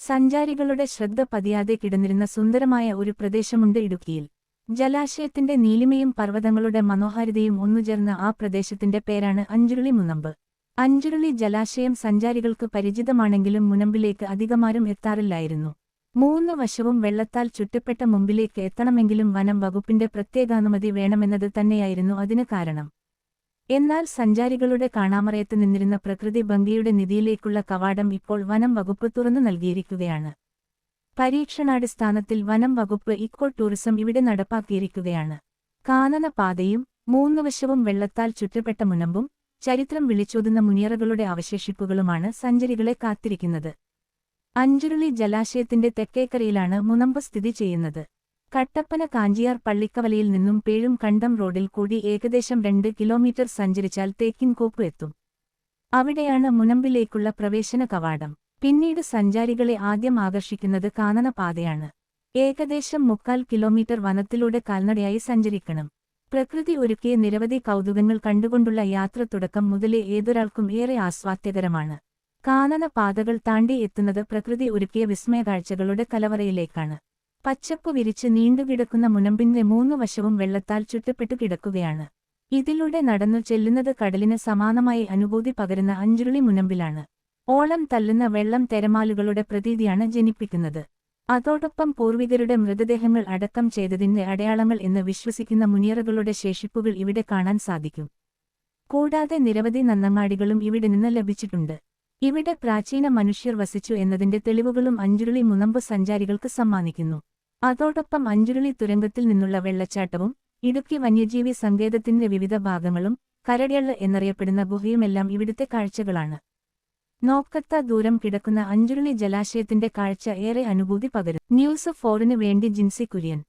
സഞ്ചാരികളുടെ ശ്രദ്ധ പതിയാതെ കിടന്നിരുന്ന സുന്ദരമായ ഒരു പ്രദേശമുണ്ട് ഇടുക്കിയിൽ. ജലാശയത്തിന്റെ നീലിമയും പർവ്വതങ്ങളുടെ മനോഹാരിതയും ഒന്നുചേർന്ന ആ പ്രദേശത്തിന്റെ പേരാണ് അഞ്ചുരുളി മുനമ്പ്. അഞ്ചുരുളി ജലാശയം സഞ്ചാരികൾക്ക് പരിചിതമാണെങ്കിലും മുനമ്പിലേക്ക് അധികമാരും എത്താറില്ലായിരുന്നു. മൂന്ന് വശവും വെള്ളത്താൽ ചുറ്റപ്പെട്ട മുമ്പിലേക്ക് എത്തണമെങ്കിലും വനം വകുപ്പിന്റെ പ്രത്യേകാനുമതി വേണമെന്നത് തന്നെയായിരുന്നു അതിന് കാരണം. എന്നാൽ സഞ്ചാരികളുടെ കാണാമറയത്ത് നിന്നിരുന്ന പ്രകൃതി ഭംഗിയുടെ നിധിയിലേക്കുള്ള കവാടം ഇപ്പോൾ വനം വകുപ്പ് തുറന്നു നൽകിയിരിക്കുകയാണ്. പരീക്ഷണാടിസ്ഥാനത്തിൽ വനം വകുപ്പ് ഇക്കോ ടൂറിസം ഇവിടെ നടപ്പാക്കിയിരിക്കുകയാണ്. കാനന പാതയും മൂന്നുവശവും വെള്ളത്താൽ ചുറ്റപ്പെട്ട മുനമ്പും ചരിത്രം വിളിച്ചോതുന്ന മുനിയറകളുടെ അവശേഷിപ്പുകളുമാണ് സഞ്ചാരികളെ കാത്തിരിക്കുന്നത്. അഞ്ചുരുളി ജലാശയത്തിന്റെ തെക്കേക്കരയിലാണ് മുനമ്പ് സ്ഥിതി ചെയ്യുന്നത്. കട്ടപ്പന കാഞ്ചിയാർ പള്ളിക്കവലയിൽ നിന്നും പേഴും കണ്ടം റോഡിൽ കൂടി ഏകദേശം 2 കിലോമീറ്റർ സഞ്ചരിച്ചാൽ തേക്കിൻകോപ്പ് എത്തും. അവിടെയാണ് മുനമ്പിലേക്കുള്ള പ്രവേശന കവാടം. പിന്നീട് സഞ്ചാരികളെ ആദ്യം ആകർഷിക്കുന്നത് കാനന പാതയാണ്. ഏകദേശം 3/4 കിലോമീറ്റർ വനത്തിലൂടെ കാൽനടയായി സഞ്ചരിക്കണം. പ്രകൃതി ഒരുക്കിയ നിരവധി കൗതുകങ്ങൾ കണ്ടുകൊണ്ടുള്ള യാത്ര തുടക്കം മുതലേ ഏതൊരാൾക്കും ഏറെ ആസ്വാദ്യകരമാണ്. കാനന പാതകൾ താണ്ടി എത്തുന്നത് പ്രകൃതി ഒരുക്കിയ വിസ്മയകാഴ്ചകളുടെ കലവറയിലേക്കാണ്. പച്ചപ്പു വിരിച്ച് നീണ്ടുകിടക്കുന്ന മുനമ്പിന്റെ മൂന്നു വശവും വെള്ളത്താൽ ചുറ്റപ്പെട്ടു കിടക്കുകയാണ്. ഇതിലൂടെ നടന്നു ചെല്ലുന്നത് കടലിന് സമാനമായി അനുഭൂതി പകരുന്ന അഞ്ചുരുളി മുനമ്പിലാണ്. ഓളം തല്ലുന്ന വെള്ളം തിരമാലുകളുടെ പ്രതീതിയാണ് ജനിപ്പിക്കുന്നത്. അതോടൊപ്പം പൂർവികരുടെ മൃതദേഹങ്ങൾ അടക്കം ചെയ്തതിന്റെ അടയാളങ്ങൾ എന്ന് വിശ്വസിക്കുന്ന മുനിയറകളുടെ ശേഷിപ്പുകൾ ഇവിടെ കാണാൻ സാധിക്കും. കൂടാതെ നിരവധി നന്നങ്ങാടികളും ഇവിടെ നിന്ന് ലഭിച്ചിട്ടുണ്ട്. ഇവിടെ പ്രാചീന മനുഷ്യർ വസിച്ചു എന്നതിന്റെ തെളിവുകളും അഞ്ചുരുളി മുനമ്പ് സഞ്ചാരികൾക്ക് സമ്മാനിക്കുന്നു. അതോടൊപ്പം അഞ്ചുരുളി തുരങ്കത്തിൽ നിന്നുള്ള വെള്ളച്ചാട്ടവും ഇടുക്കി വന്യജീവി സങ്കേതത്തിന്റെ വിവിധ ഭാഗങ്ങളും കരടിയള്ള എന്നറിയപ്പെടുന്ന ഗുഹയുമെല്ലാം ഇവിടുത്തെ കാഴ്ചകളാണ്. നോക്കത്ത ദൂരം കിടക്കുന്ന അഞ്ചുരുളി ജലാശയത്തിന്റെ കാഴ്ച ഏറെ അനുഭൂതി പകരും. ന്യൂസ് 4 വേണ്ടി ജിൻസി കുര്യൻ.